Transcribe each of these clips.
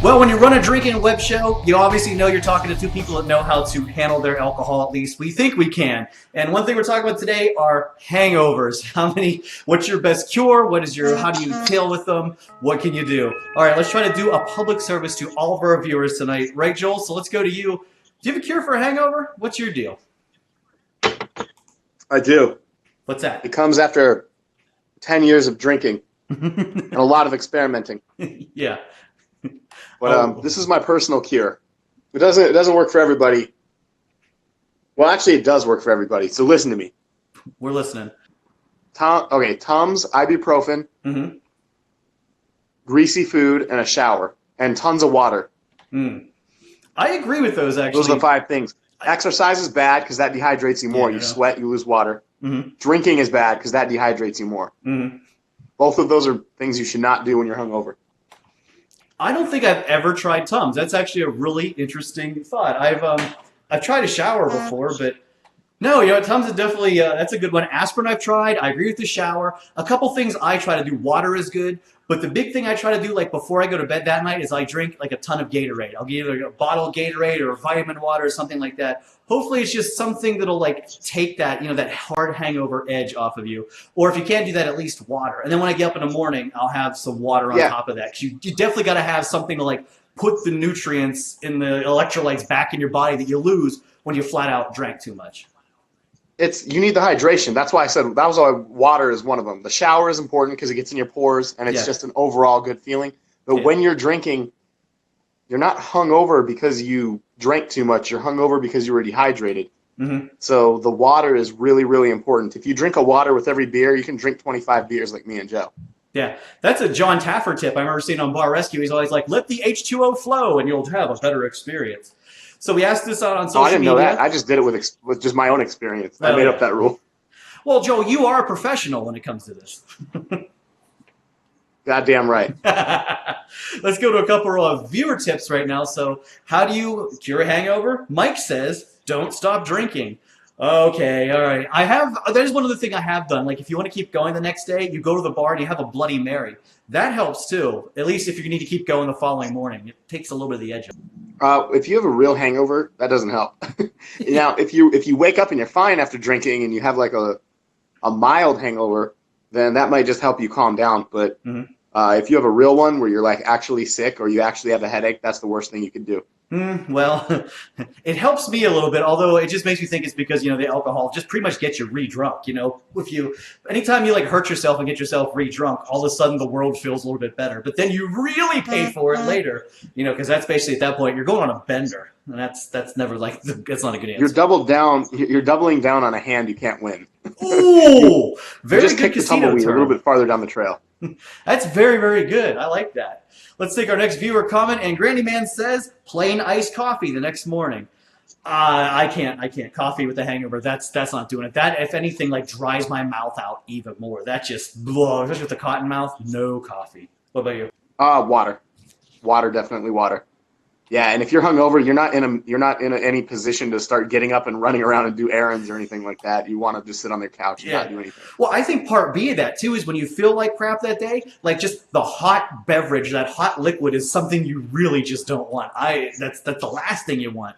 Well, when you run a drinking web show, you obviously know you're talking to two people that know how to handle their alcohol, at least we think we can. And one thing we're talking about today are hangovers. What's your best cure? How do you deal with them? What can you do? All right, let's try to do a public service to all of our viewers tonight. Right, Joel? So let's go to you. Do you have a cure for a hangover? What's your deal? I do. What's that? It comes after 10 years of drinking and a lot of experimenting. Yeah. But this is my personal cure. It doesn't work for everybody. Well, actually, it does work for everybody. So listen to me. We're listening. Tums, ibuprofen, greasy food, and a shower, and tons of water. I agree with those, actually. Those are the 5 things. Exercise is bad because that dehydrates you more. You sweat, you lose water. Drinking is bad because that dehydrates you more. Both of those are things you should not do when you're hungover. I don't think I've ever tried Tums. That's actually a really interesting thought. I've tried a shower before, but no, Tums is definitely that's a good one. Aspirin I've tried. I agree with the shower. A couple things I try to do. Water is good, but the big thing I try to do, like before I go to bed that night, is I drink like a ton of Gatorade. I'll get either a bottle of Gatorade or vitamin water or something like that. Hopefully, it's just something that'll like take that that hard hangover edge off of you. Or if you can't do that, at least water. And then when I get up in the morning, I'll have some water on top of that. Because you definitely got to have something to like put the nutrients in the electrolytes back in your body that you lose when you flat out drank too much. You need the hydration. That's why I said that was why water is one of them. The shower is important because it gets in your pores and it's just an overall good feeling. But when you're drinking, you're not hungover because you drank too much. You're hungover because you were dehydrated. So the water is really, really important. If you drink a water with every beer, you can drink 25 beers like me and Joe. Yeah, that's a John Taffer tip I remember seeing on Bar Rescue. He's always like, let the H2O flow and you'll have a better experience. So we asked this out on social media. I didn't know that. I just did it with just my own experience. I made up that rule. Well, Joe, you are a professional when it comes to this. Goddamn right. Let's go to a couple of viewer tips right now. So how do you cure a hangover? Mike says, don't stop drinking. Okay, all right. That is one of the things I have done. Like if you want to keep going the next day, you go to the bar and you have a Bloody Mary. That helps too. At least if you need to keep going the following morning. It takes a little bit of the edge off. If you have a real hangover, that doesn't help. Now, if you wake up and you're fine after drinking and you have like a mild hangover, then that might just help you calm down. But if you have a real one where you're like actually sick or you actually have a headache, that's the worst thing you could do. Well, it helps me a little bit, although it just makes me think it's because, the alcohol just pretty much gets you re-drunk. Anytime you like hurt yourself and get yourself re-drunk, all of a sudden the world feels a little bit better. But then you really pay for it later, because that's basically at that point you're going on a bender. And that's never that's not a good answer. You're doubling down on a hand you can't win. Ooh, very just good kick the tumbleweed a little bit farther down the trail. That's very, very good. I like that. Let's take our next viewer comment. And Granny Man says, plain iced coffee the next morning. I can't. Coffee with a hangover. That's not doing it. That, if anything, like dries my mouth out even more. That just blows. Especially with the cotton mouth. No coffee. What about you? Water. Water, definitely water. Yeah, and if you're hungover, you're not in any position to start getting up and running around and do errands or anything like that. You want to just sit on the couch and not do anything. Well, I think part B of that too is when you feel like crap that day, like just the hot beverage, that hot liquid is something you really just don't want. That's the last thing you want.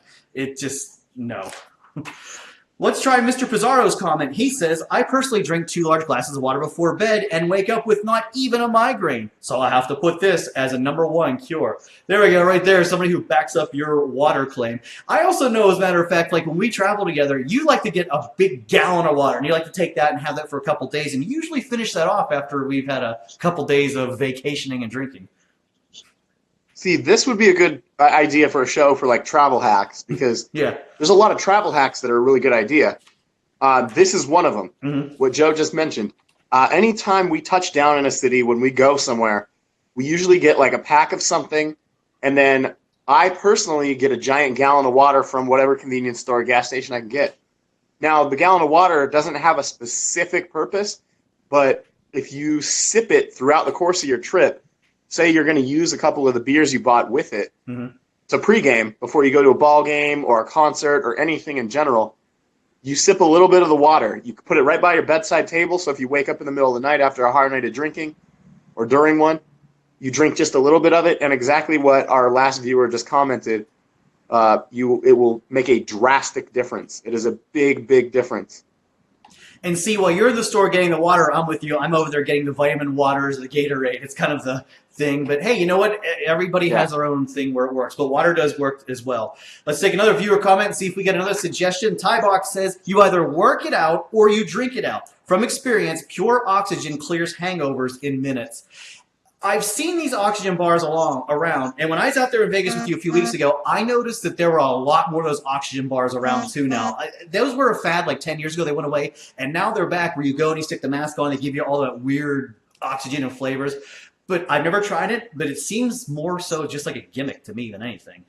No. Let's try Mr. Pizarro's comment. He says, I personally drink 2 large glasses of water before bed and wake up with not even a migraine. So I have to put this as a #1 cure. There we go, right there. Somebody who backs up your water claim. I also know, as a matter of fact, like when we travel together, you like to get a big gallon of water, and you like to take that and have that for a couple days, and you usually finish that off after we've had a couple days of vacationing and drinking. See, this would be a good idea for a show for like travel hacks because there's a lot of travel hacks that are a really good idea. This is one of them, what Joe just mentioned. Anytime we touch down in a city, when we go somewhere, we usually get like a pack of something, and then I personally get a giant gallon of water from whatever convenience store or gas station I can get. Now, the gallon of water doesn't have a specific purpose, but if you sip it throughout the course of your trip, say you're going to use a couple of the beers you bought with it to pregame before you go to a ball game or a concert or anything in general, you sip a little bit of the water. You can put it right by your bedside table, so if you wake up in the middle of the night after a hard night of drinking or during one, you drink just a little bit of it, and exactly what our last viewer just commented, it will make a drastic difference. It is a big, big difference. And see, while you're in the store getting the water, I'm with you. I'm over there getting the vitamin waters, the Gatorade. It's kind of the thing. But hey, you know what? Everybody has their own thing where it works. But water does work as well. Let's take another viewer comment and see if we get another suggestion. Tybox says, you either work it out or you drink it out. From experience, pure oxygen clears hangovers in minutes. I've seen these oxygen bars around, and when I was out there in Vegas with you a few weeks ago, I noticed that there were a lot more of those oxygen bars around too now. Those were a fad like 10 years ago. They went away, and now they're back where you go and you stick the mask on. They give you all that weird oxygen and flavors. But I've never tried it, but it seems more so just like a gimmick to me than anything.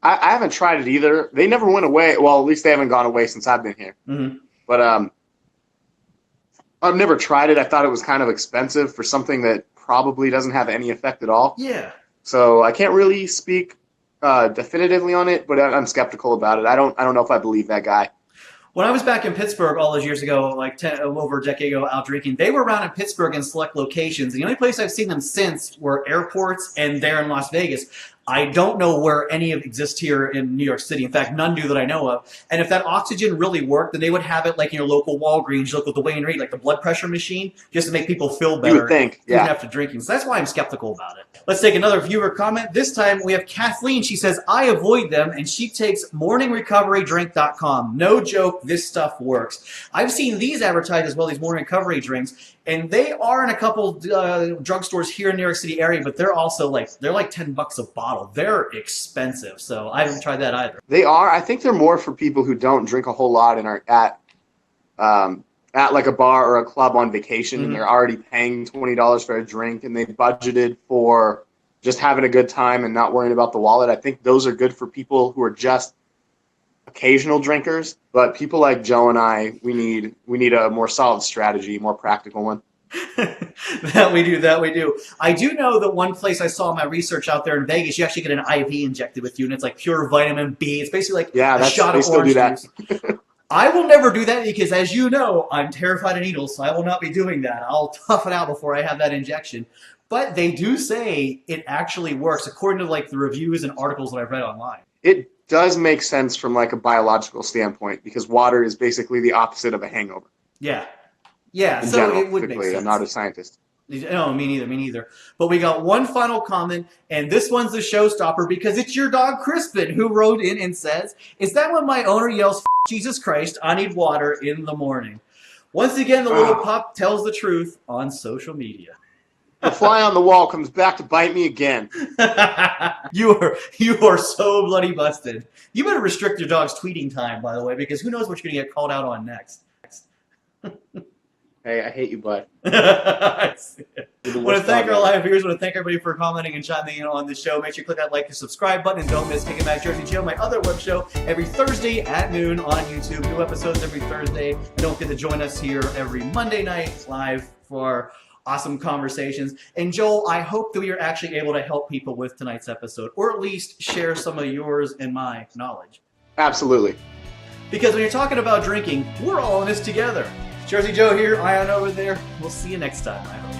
I haven't tried it either. They never went away. Well, at least they haven't gone away since I've been here. Mm-hmm. But I've never tried it. I thought it was kind of expensive for something that probably doesn't have any effect at all. Yeah. So I can't really speak definitively on it, but I'm skeptical about it. I don't know if I believe that guy. When I was back in Pittsburgh all those years ago, like over a decade ago, out drinking, they were around in Pittsburgh in select locations. The only place I've seen them since were airports and there in Las Vegas. I don't know where any of exist here in New York City. In fact, none do that I know of. And if that oxygen really worked, then they would have it like in your local Walgreens, local Dwayne Reed, like the blood pressure machine, just to make people feel better. You would think, yeah. After drinking. So that's why I'm skeptical about it. Let's take another viewer comment. This time we have Kathleen. She says, I avoid them, and she takes morningrecoverydrink.com. No joke, this stuff works. I've seen these advertised as well, these morning recovery drinks, and they are in a couple drugstores here in New York City area, but they're also like $10 a bottle. They're expensive, so I haven't tried that either. They are. I think they're more for people who don't drink a whole lot and are at like a bar or a club on vacation, and they're already paying $20 for a drink, and they budgeted for just having a good time and not worrying about the wallet. I think those are good for people who are just occasional drinkers, but people like Joe and I, we need a more solid strategy, more practical one. That we do. I do know that one place I saw in my research out there in Vegas, you actually get an IV injected with you, and it's like pure vitamin B. It's basically like a shot of orange juice. I will never do that because, as you know, I'm terrified of needles, so I will not be doing that. I'll tough it out before I have that injection. But they do say it actually works, according to like the reviews and articles that I've read online. It does make sense from like a biological standpoint because water is basically the opposite of a hangover. Yeah. In So general, it would make sense. I'm not a scientist. No, me neither. But we got one final comment, and this one's the showstopper because it's your dog Crispin who wrote in and says, is that when my owner yells, Jesus Christ, I need water in the morning? Once again, the little pup tells the truth on social media. The fly on the wall comes back to bite me again. You are so bloody busted. You better restrict your dog's tweeting time, by the way, because who knows what you're going to get called out on next. Hey, I hate you, bud. I want to thank our live viewers. I want to thank everybody for commenting and chiming in on the show. Make sure you click that like and subscribe button. And don't miss Kicking Back Jersey Joe, my other web show, every Thursday at noon on YouTube. New episodes every Thursday. And don't forget to join us here every Monday night live for awesome conversations. And Joel, I hope that we are actually able to help people with tonight's episode, or at least share some of yours and my knowledge. Absolutely. Because when you're talking about drinking, we're all in this together. Jersey Joe here, Ion over there. We'll see you next time, I hope.